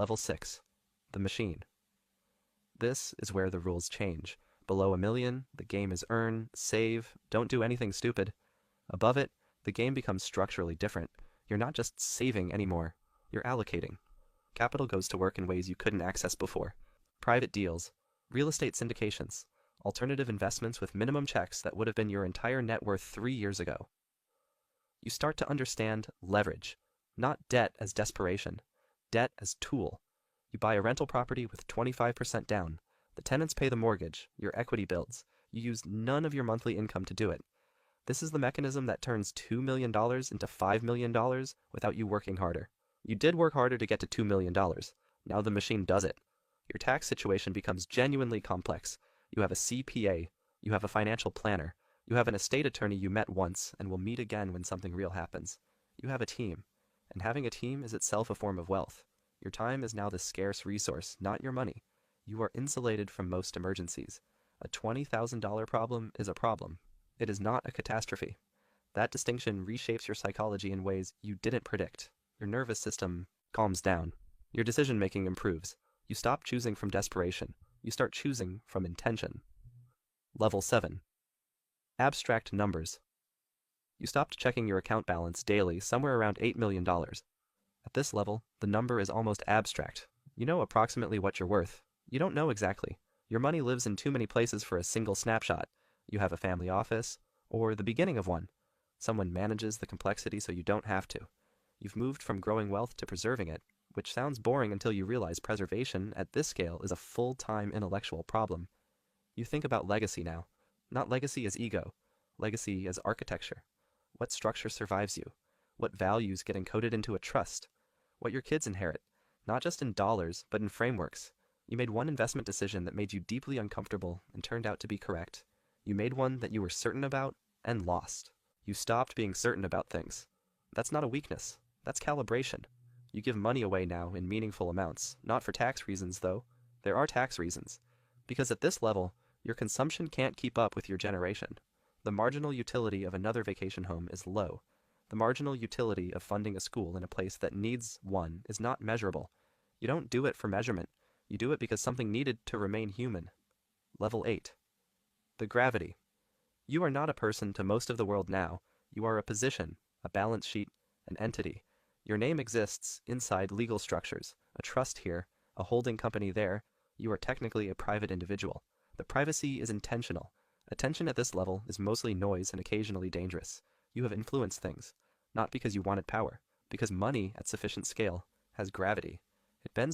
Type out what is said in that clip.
Level 6. The Machine. This is where the rules change. Below 1 million, the game is earn, save, don't do anything stupid. Above it, the game becomes structurally different. You're not just saving anymore, you're allocating. Capital goes to work in ways you couldn't access before. Private deals, real estate syndications, alternative investments with minimum checks that would have been your entire net worth 3 years ago. You start to understand leverage, not debt as desperation, debt as tool. You buy a rental property with 25% down. The tenants pay the mortgage, your equity builds. You use none of your monthly income to do it. This is the mechanism that turns $2 million into $5 million without you working harder. You did work harder to get to $2 million. Now the machine does it. Your tax situation becomes genuinely complex. You have a CPA. You have a financial planner. You have an estate attorney you met once and will meet again when something real happens. You have a team. And having a team is itself a form of wealth. Your time is now the scarce resource, not your money. You are insulated from most emergencies. A $20,000 problem is a problem. It is not a catastrophe. That distinction reshapes your psychology in ways you didn't predict. Your nervous system calms down. Your decision-making improves. You stop choosing from desperation. You start choosing from intention. Level 7. Abstract numbers. You stopped checking your account balance daily somewhere around $8 million. At this level, the number is almost abstract. You know approximately what you're worth. You don't know exactly. Your money lives in too many places for a single snapshot. You have a family office, or the beginning of one. Someone manages the complexity so you don't have to. You've moved from growing wealth to preserving it, which sounds boring until you realize preservation at this scale is a full-time intellectual problem. You think about legacy now. Not legacy as ego, legacy as architecture. What structure survives you? What values get encoded into a trust? What your kids inherit, not just in dollars, but in frameworks. You made one investment decision that made you deeply uncomfortable and turned out to be correct. You made one that you were certain about and lost. You stopped being certain about things. That's not a weakness. That's calibration. You give money away now in meaningful amounts, not for tax reasons though. There are tax reasons. Because at this level, your consumption can't keep up with your generation. The marginal utility of another vacation home is low. The marginal utility of funding a school in a place that needs one is not measurable. You don't do it for measurement. You do it because something needed to remain human. Level 8. The gravity. You are not a person to most of the world now. You are a position, a balance sheet, an entity. Your name exists inside legal structures, a trust here, a holding company there. You are technically a private individual. The privacy is intentional. Attention at this level is mostly noise and occasionally dangerous. You have influenced things, not because you wanted power, because money at sufficient scale has gravity. It bends